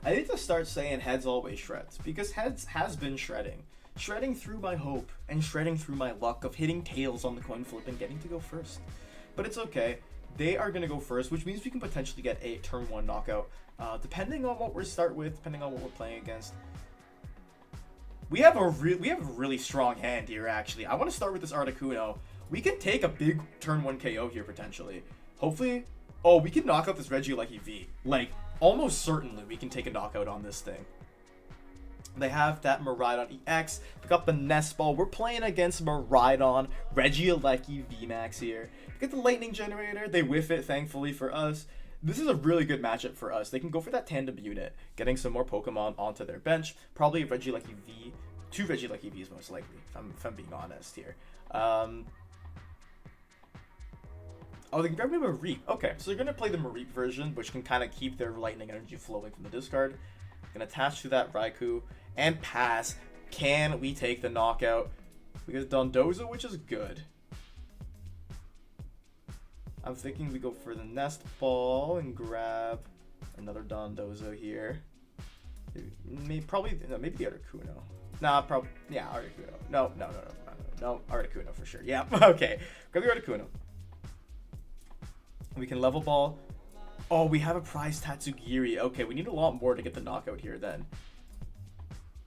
I need to start saying heads always shreds, because heads has been shredding. Shredding through my hope, and shredding through my luck of hitting tails on the coin flip and getting to go first. But it's okay. They are going to go first, which means we can potentially get a turn 1 knockout, depending on what we start with, depending on what we're playing against. We have a really strong hand here, actually. I want to start with this Articuno. We can take a big turn 1 KO here, potentially. Hopefully... Oh, we can knock out this Regieleki V. Like, almost certainly we can take a knockout on this thing. They have that Miraidon EX. Pick up the Nest Ball. We're playing against Miraidon, Regieleki VMAX here. Get the Lightning Generator. They whiff it, thankfully, for us. This is a really good matchup for us. They can go for that tandem unit, getting some more Pokemon onto their bench. Probably a Regieleki V. 2 Regieleki Vs, most likely, if I'm being honest here. Oh, they can grab me a Mareep. Okay, so they're going to play the Mareep version, which can kind of keep their lightning energy flowing from the discard. Going to attach to that Raikou and pass. Can we take the knockout? We get Dondozo, which is good. I'm thinking we go for the Nest Ball and grab another Dondozo here. Maybe the Articuno. Nah, probably, yeah, Articuno. No, Articuno for sure. Yeah, okay. Grab the Articuno. We can level ball. Oh, we have a prize Tatsugiri. Okay, we need a lot more to get the knockout here then.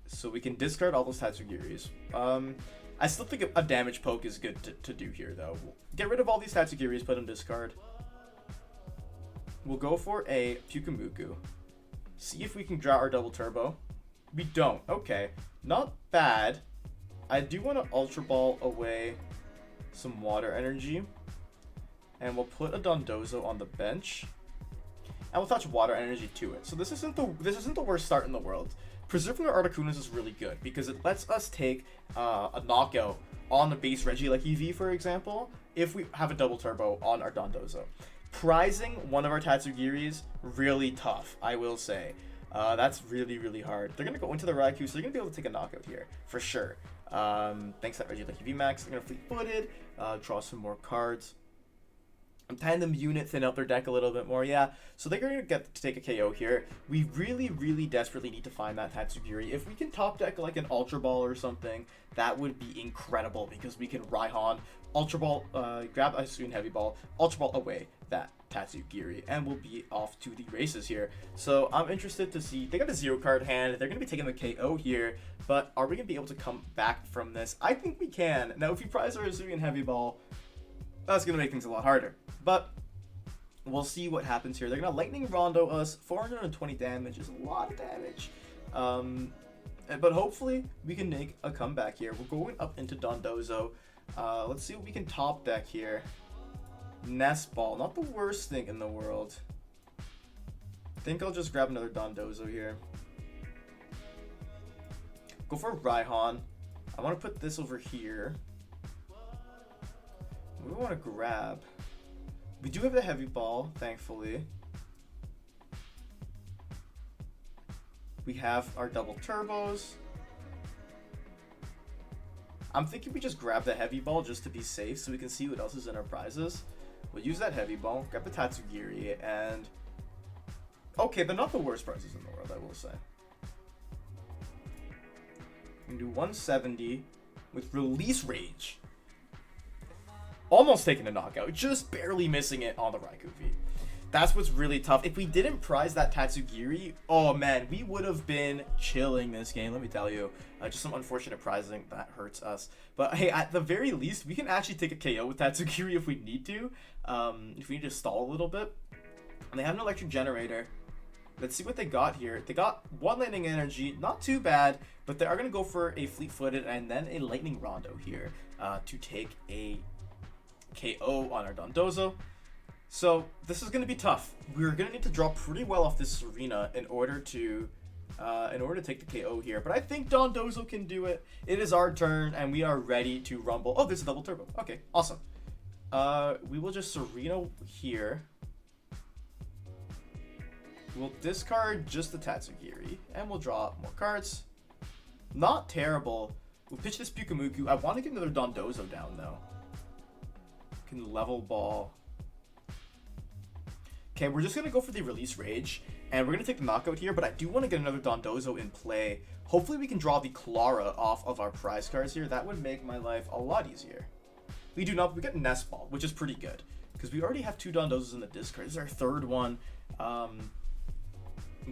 So we can discard all those Tatsugiris. I still think a damage poke is good to do here though. We'll get rid of all these Tatsugiris, put them discard. We'll go for a Pyukumuku. See if we can draw our double turbo. We don't. Okay, not bad. I do want to Ultra Ball away some water energy. And we'll put a Dondozo on the bench, and we'll touch water energy to it. So this isn't the worst start in the world. Preserving our Articunos is really good because it lets us take a knockout on the base Regieleki V, for example, if we have a double turbo on our Dondozo. Prizing one of our Tatsugiris, really tough, I will say. That's really hard. They're gonna go into the Raikou, so they're gonna be able to take a knockout here for sure. Thanks to that Regieleki VMAX, they're gonna fleet-footed, draw some more cards. Tandem unit, thin out their deck a little bit more, yeah. So they're going to get to take a KO here. We really desperately need to find that Tatsugiri. If we can top deck like an Ultra Ball or something, that would be incredible because we can Raihan, Ultra Ball, grab a Soon Heavy Ball, Ultra Ball away that Tatsugiri, and we'll be off to the races here. So I'm interested to see, they got a 0-card hand, they're going to be taking the KO here, but are we going to be able to come back from this? I think we can. Now, if we prize our Azuian Heavy Ball, that's going to make things a lot harder. But we'll see what happens here. They're going to Lightning Rondo us. 420 damage is a lot of damage. But hopefully we can make a comeback here. We're going up into Dondozo. Let's see what we can top deck here. Nest Ball. Not the worst thing in the world. I think I'll just grab another Dondozo here. Go for Raihan. I want to put this over here. We want to grab. We do have the Heavy Ball, thankfully. We have our double turbos. I'm thinking we just grab the Heavy Ball just to be safe so we can see what else is in our prizes. We'll use that Heavy Ball, grab the Tatsugiri, and... Okay, they're not the worst prizes in the world, I will say. We can do 170 with Release Rage. Almost taking a knockout, just barely missing it on the Raikou V. That's what's really tough. If we didn't prize that Tatsugiri, oh man, we would have been chilling this game, let me tell you. Just some unfortunate prizing, that hurts us. But hey, at the very least, we can actually take a KO with Tatsugiri if we need to. If we need to stall a little bit. And they have an Electric Generator. Let's see what they got here. They got one Lightning Energy, not too bad, but they are going to go for a Fleet-Footed and then a Lightning Rondo here to take a KO on our Dondozo. So this is going to be tough. We're going to need to draw pretty well off this arena in order to take the KO here. But I think Dondozo can do it. It is our turn and we are ready to rumble. Oh, there's a double turbo. Okay, awesome. We will just Sereno here. We'll discard just the Tatsugiri and we'll draw more cards. Not terrible. We'll pitch this Pyukumuku. I want to get another Dondozo down though. Can level ball. Okay, we're just going to go for the Release Rage, and we're going to take the knockout here, but I do want to get another Dondozo in play. Hopefully we can draw the Clara off of our prize cards here. That would make my life a lot easier. We do not. We get Nest Ball, which is pretty good, because we already have 2 Dondozos in the discard. This is our 3rd one.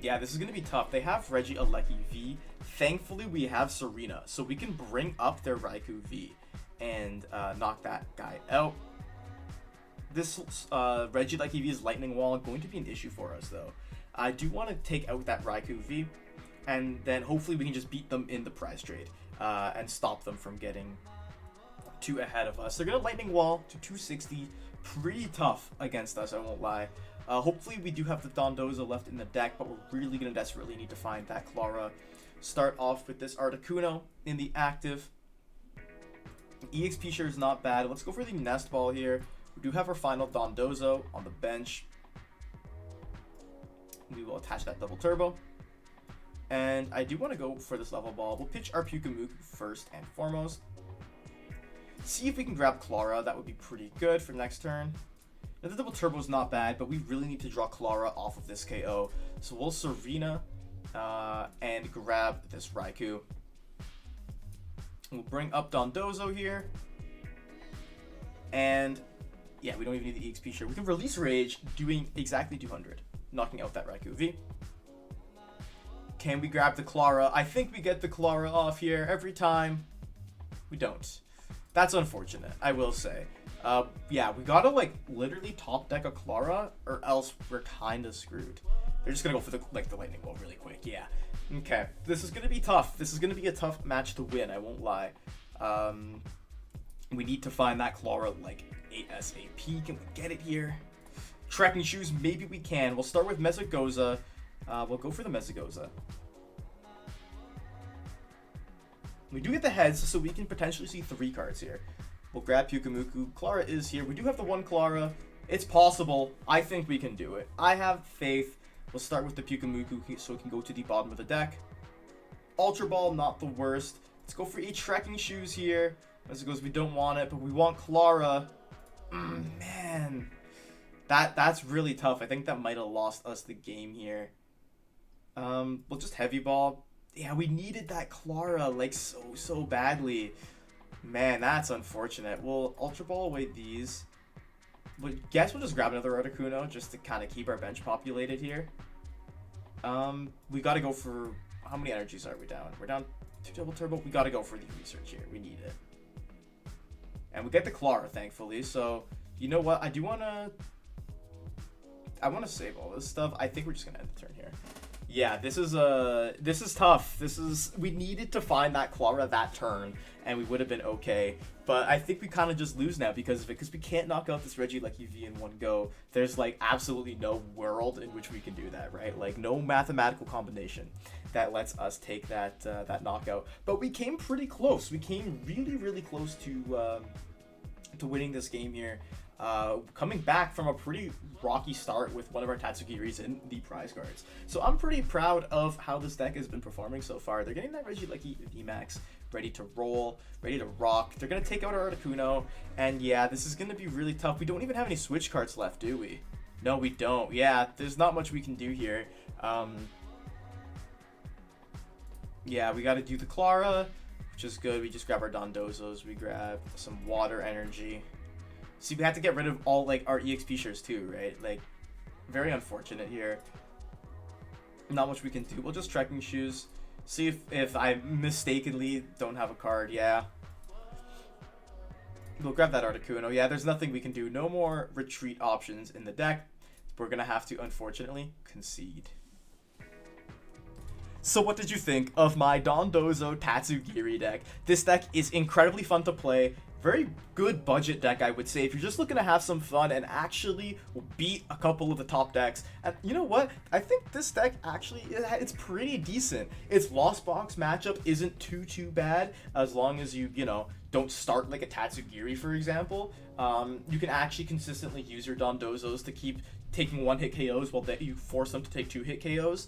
Yeah, this is going to be tough. They have Regieleki V. Thankfully, we have Serena, so we can bring up their Raikou V and knock that guy out. This Regieleki V's Lightning Wall is going to be an issue for us, though. I do want to take out that Raikou V, and then hopefully we can just beat them in the prize trade and stop them from getting too ahead of us. They're going to Lightning Wall to 260. Pretty tough against us, I won't lie. Hopefully we do have the Dondozo left in the deck, but we're really going to desperately need to find that Clara. Start off with this Articuno in the active. EXP share is not bad. Let's go for the Nest Ball here. We do have our final Dondozo on the bench. We will attach that double turbo. And I do want to go for this level ball. We'll pitch our Pyukumuku first and foremost. See if we can grab Clara. That would be pretty good for next turn. Now, the double turbo is not bad, but we really need to draw Clara off of this KO. So we'll Serena and grab this Raikou. We'll bring up Dondozo here. And yeah, we don't even need the EXP share. We can Release Rage, doing exactly 200, knocking out that Raikou V. Can we grab the Clara? I think we get the Clara off here every time. We don't. That's unfortunate, I will say. Yeah, we gotta like literally top deck a Clara, or else we're kind of screwed. They're just gonna go for the Lightning Bolt really quick. Yeah. Okay. This is gonna be tough. This is gonna be a tough match to win. I won't lie. We need to find that Clara like ASAP. Can we get it here? Trekking Shoes. Maybe we can. We'll start with Mesagoza. We'll go for the Mesagoza. We do get the heads, so we can potentially see 3 cards here. We'll grab Pyukumuku. Clara is here. We do have the 1 Clara. It's possible. I think we can do it. I have faith. We'll start with the Pyukumuku so it can go to the bottom of the deck. Ultra Ball, not the worst. Let's go for Trekking Shoes here. As it goes, we don't want it, but we want Clara. Man. That's really tough. I think that might have lost us the game here. We'll just Heavy Ball. Yeah, we needed that Clara like so badly. Man, that's unfortunate. We'll Ultra Ball away these. But guess we'll just grab another Articuno just to kind of keep our bench populated here. We got to go for... How many energies are we down? We're down 2 double turbo. We got to go for the research here. We need it. And we get the Clara, thankfully. So, you know what? I want to save all this stuff. I think we're just going to end the turn here. Yeah, this is tough. We needed to find that Clara that turn, and we would have been okay. But I think we kind of just lose now because of it, because we can't knock out this Regieleki V in one go. There's like absolutely no world in which we can do that, right? Like no mathematical combination that lets us take that knockout. But we came pretty close. We came really close to winning this game here. Coming back from a pretty rocky start with one of our Tatsugiris in the prize cards. So I'm pretty proud of how this deck has been performing so far. They're getting that Regieleki VMAX ready to roll, ready to rock. They're going to take out our Articuno, and yeah, this is going to be really tough. We don't even have any switch cards left, do we? No, we don't. Yeah, there's not much we can do here. Yeah, we got to do the Clara, which is good. We just grab our Dondozos. We grab some water energy. See, we have to get rid of all, like, our EXP shares, too, right? Like, very unfortunate here. Not much we can do. We'll just Trekking Shoes. See if I mistakenly don't have a card. Yeah. We'll grab that Articuno. Yeah, there's nothing we can do. No more retreat options in the deck. We're going to have to, unfortunately, concede. So what did you think of my Dondozo Tatsugiri deck? This deck is incredibly fun to play. Very good budget deck, I would say, if you're just looking to have some fun and actually beat a couple of the top decks. And you know what? I think this deck actually, it's pretty decent. Its Lost Box matchup isn't too bad, as long as you know, don't start like a Tatsugiri, for example. You can actually consistently use your Dondozos to keep taking 1-hit KOs while you force them to take 2-hit KOs.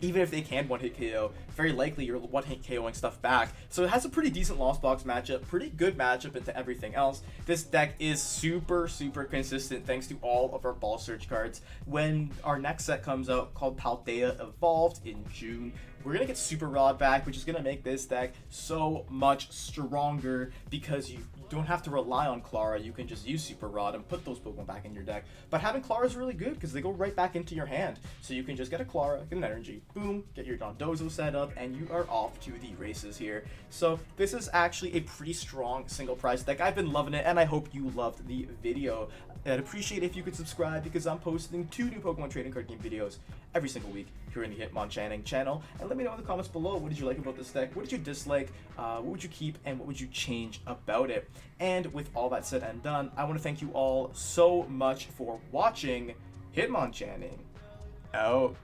even if they can one-hit KO, very likely you're one-hit KOing stuff back. So it has a pretty decent Lost Box matchup, pretty good matchup into everything else. This deck is super consistent thanks to all of our Ball Surge cards. When our next set comes out called Paldea Evolved in June, we're going to get Super Rod back, which is going to make this deck so much stronger because you don't have to rely on Clara. You can just use Super Rod and put those Pokemon back in your deck. But having Clara is really good because they go right back into your hand. So you can just get a Clara, get an energy, boom, get your Dondozo set up, and you are off to the races here. So this is actually a pretty strong single prize deck. I've been loving it, and I hope you loved the video. I'd appreciate it if you could subscribe because I'm posting 2 new Pokemon trading card game videos every single week here in the Hitmonchanning channel. And let me know in the comments below, what did you like about this deck? What did you dislike? What would you keep? And what would you change about it? And with all that said and done, I want to thank you all so much for watching. Hitmonchanning out.